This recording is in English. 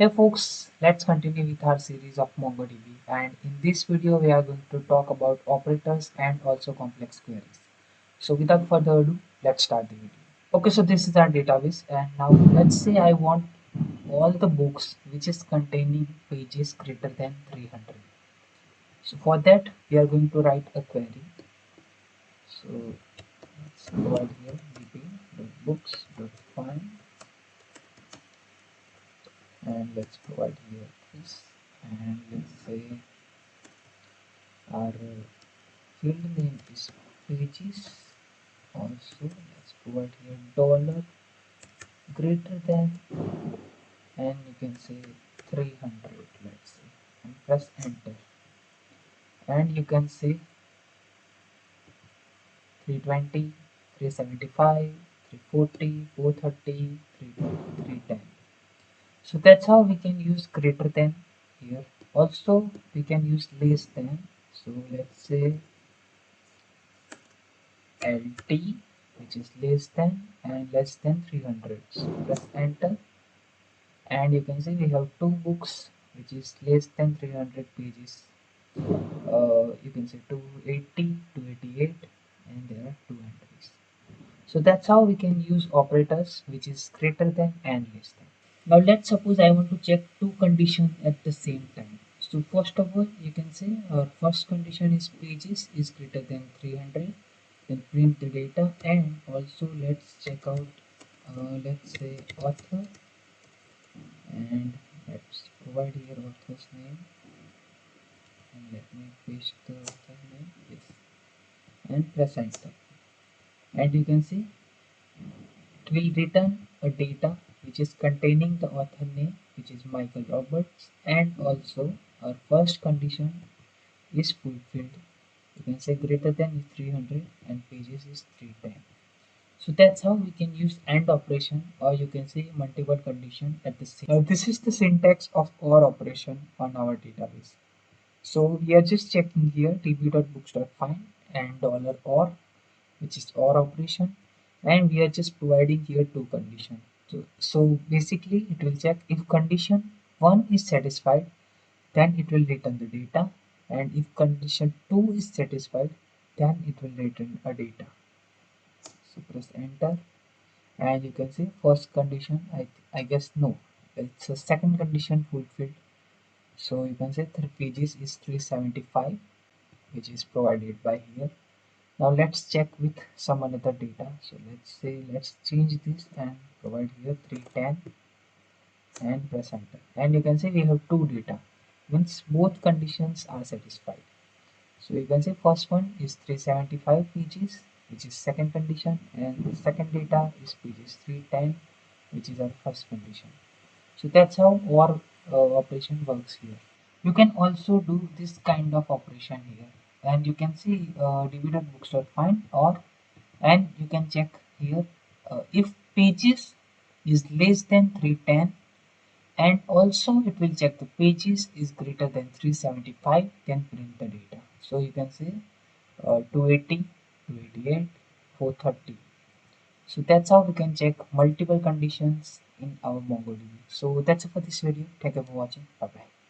Hey folks, let's continue with our series of MongoDB, and in this video we are going to talk about operators and also complex queries. So without further ado, let's start the video. Okay, so this is our database, and now let's say I want all the books which is containing pages greater than 300. So for that we are going to write a query. So let's provide here db.books.find, and let's provide here this, and let's say our field name is pages. Also let's provide here dollar greater than, and you can say 300, let's say, and press enter, and you can say 320, 375, 340, 430, 310. So that's how we can use greater than here. Also we can use less than. So let's say LT, which is less than and less than 300. So press enter, and you can see we have two books which is less than 300 pages. You can say 280, 288, and there are two entries. So that's how we can use operators which is greater than and less than. Now let's suppose I want to check two conditions at the same time. So first of all, you can say our first condition is pages is greater than 300, then print the data, and also let's check out let's say author, and let's provide here author's name, and let me paste the author name, yes, and press enter, and you can see it will return a data which is containing the author name, which is Michael Roberts, and also our first condition is fulfilled. You can say greater than is 300 and pages is 310. So that's how we can use AND operation, or you can say multiple condition at the same. Now this is the syntax of OR operation on our database. So we are just checking here db.books.find and $OR, which is OR operation, and we are just providing here two conditions. So basically it will check if condition 1 is satisfied, then it will return the data, and if condition 2 is satisfied, then it will return a data. So press enter, and you can see first condition, I guess no, it's a second condition fulfilled. So you can say 3 pages is 375, which is provided by here. Now let's check with some another data. So let's change this and provide here 310 and press enter, and you can see we have two data, means both conditions are satisfied. So you can say first one is 375 pages, which is second condition, and the second data is pages 310, which is our first condition. So that's how OR operation works here. You can also do this kind of operation here, and you can see db.books.find or, and you can check here if pages is less than 310, and also it will check the pages is greater than 375, then print the data. So you can say 280, 288, 430. So that's how we can check multiple conditions in our MongoDB. So that's it for this video. Thank you for watching. Bye bye.